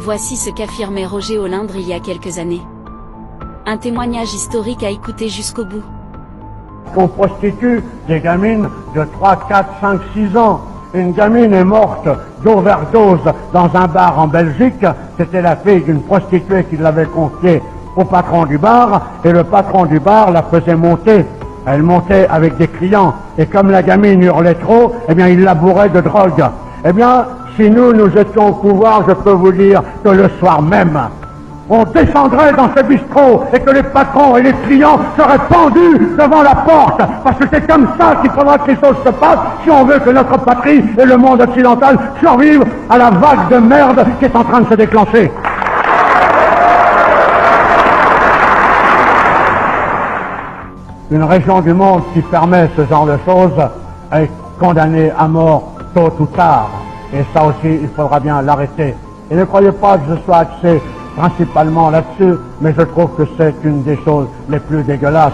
Voici ce qu'affirmait Roger Olindre il y a quelques années. Un témoignage historique à écouter jusqu'au bout. On prostitue des gamines de 3, 4, 5, 6 ans. Une gamine est morte d'overdose dans un bar en Belgique. C'était la fille d'une prostituée qui l'avait confiée au patron du bar, et le patron du bar la faisait monter. Elle montait avec des clients, et comme la gamine hurlait trop, eh bien il la bourrait de drogue. Eh bien, si nous étions au pouvoir, je peux vous dire que le soir même, on descendrait dans ce bistrot et que les patrons et les clients seraient pendus devant la porte, parce que c'est comme ça qu'il faudra que les choses se passent si on veut que notre patrie et le monde occidental survivent à la vague de merde qui est en train de se déclencher. Une région du monde qui permet ce genre de choses est condamnée à mort tôt ou tard, et ça aussi il faudra bien l'arrêter. Et ne croyez pas que je sois axé principalement là-dessus, mais je trouve que c'est une des choses les plus dégueulasses.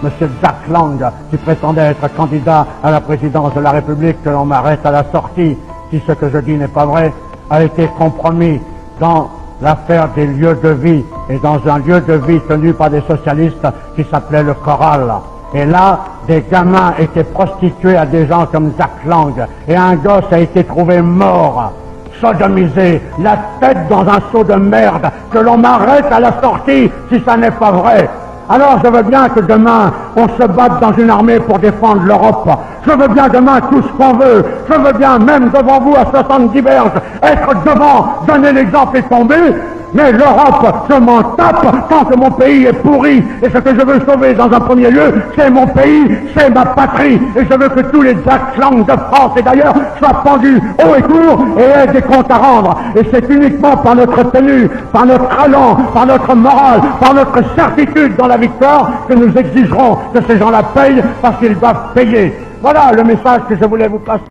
Monsieur Jack Lang, qui prétendait être candidat à la présidence de la République, que l'on m'arrête à la sortie, si ce que je dis n'est pas vrai, a été compromis dans l'affaire des lieux de vie, et dans un lieu de vie tenu par des socialistes qui s'appelait le Choral. Et là, des gamins étaient prostitués à des gens comme Jack Lang, et un gosse a été trouvé mort, sodomisé, la tête dans un seau de merde, que l'on m'arrête à la sortie si ça n'est pas vrai. Alors je veux bien que demain on se batte dans une armée pour défendre l'Europe. Je veux bien demain tout ce qu'on veut. Je veux bien même devant vous à 70 berges être devant, donner l'exemple et tomber. Mais l'Europe, je m'en tape tant que mon pays est pourri. Et ce que je veux sauver dans un premier lieu, c'est mon pays, c'est ma patrie. Et je veux que tous les Jack Lang de France et d'ailleurs soient pendus haut et court et aient des comptes à rendre. Et c'est uniquement par notre tenue, par notre allant, par notre morale, par notre certitude dans la victoire que nous exigerons que ces gens-là payent parce qu'ils doivent payer. Voilà le message que je voulais vous passer.